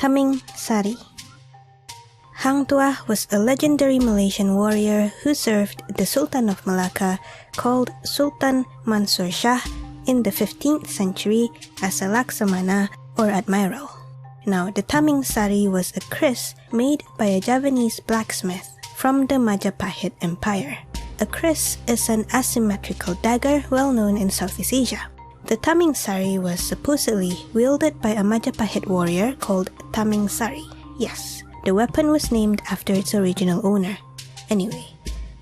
Taming Sari. Hang Tuah was a legendary Malaysian warrior who served the Sultan of Malacca called Sultan Mansur Shah in the 15th century as a Laksamana or admiral. Now, the Taming Sari was a kris made by a Javanese blacksmith from the Majapahit Empire. A kris is an asymmetrical dagger well known in Southeast Asia. The Taming Sari was supposedly wielded by a Majapahit warrior called Taming Sari. Yes, the weapon was named after its original owner. Anyway,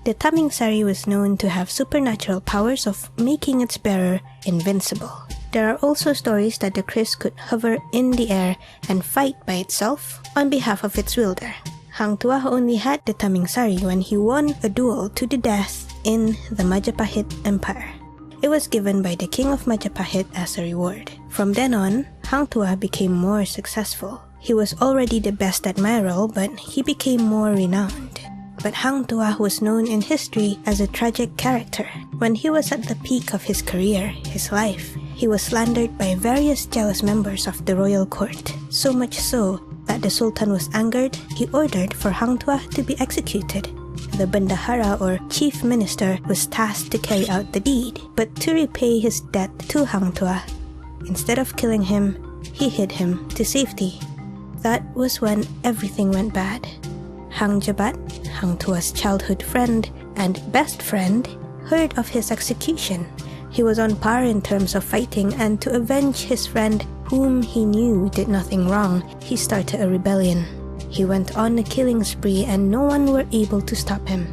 the Taming Sari was known to have supernatural powers of making its bearer invincible. There are also stories that the kris could hover in the air and fight by itself on behalf of its wielder. Hang Tuah only had the Taming Sari when he won a duel to the death in the Majapahit Empire. It was given by the king of Majapahit as a reward. From then on, Hang Tuah became more successful. He was already the best admiral, but he became more renowned. But Hang Tuah was known in history as a tragic character. When he was at the peak of his career, his life, he was slandered by various jealous members of the royal court. So much so that the Sultan was angered, he ordered for Hang Tuah to be executed. The Bendahara or chief minister was tasked to carry out the deed, but to repay his debt to Hang Tuah, instead of killing him, he hid him to safety. That was when everything went bad. Hang Jebat, Hang Tuah's childhood friend and best friend, heard of his execution. He was on par in terms of fighting, and to avenge his friend, whom he knew did nothing wrong, he started a rebellion. He went on a killing spree and no one were able to stop him.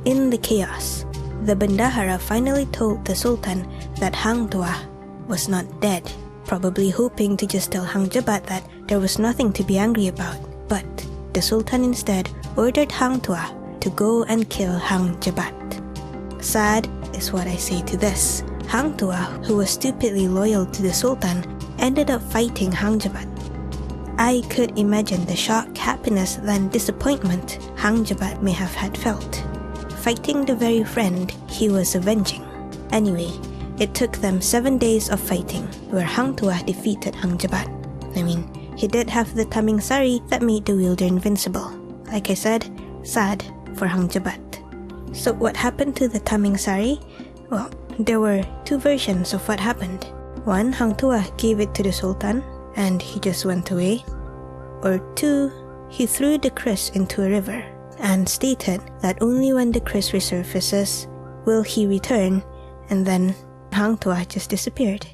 In the chaos, the Bendahara finally told the Sultan that Hang Tuah was not dead, probably hoping to just tell Hang Jebat that there was nothing to be angry about. But the Sultan instead ordered Hang Tuah to go and kill Hang Jebat. Sad is what I say to this. Hang Tuah, who was stupidly loyal to the Sultan, ended up fighting Hang Jebat. I could imagine the shock, happiness, then disappointment Hang Jebat may have had felt, fighting the very friend he was avenging. Anyway, it took them 7 days of fighting, where Hang Tuah defeated Hang Jebat. I mean, he did have the Taming Sari that made the wielder invincible. Like I said, sad for Hang Jebat. So what happened to the Taming Sari? Well, there were two versions of what happened. One, Hang Tuah gave it to the Sultan, and he just went away. Or two, he threw the kris into a river and stated that only when the kris resurfaces will he return, and then Hang Tuah just disappeared.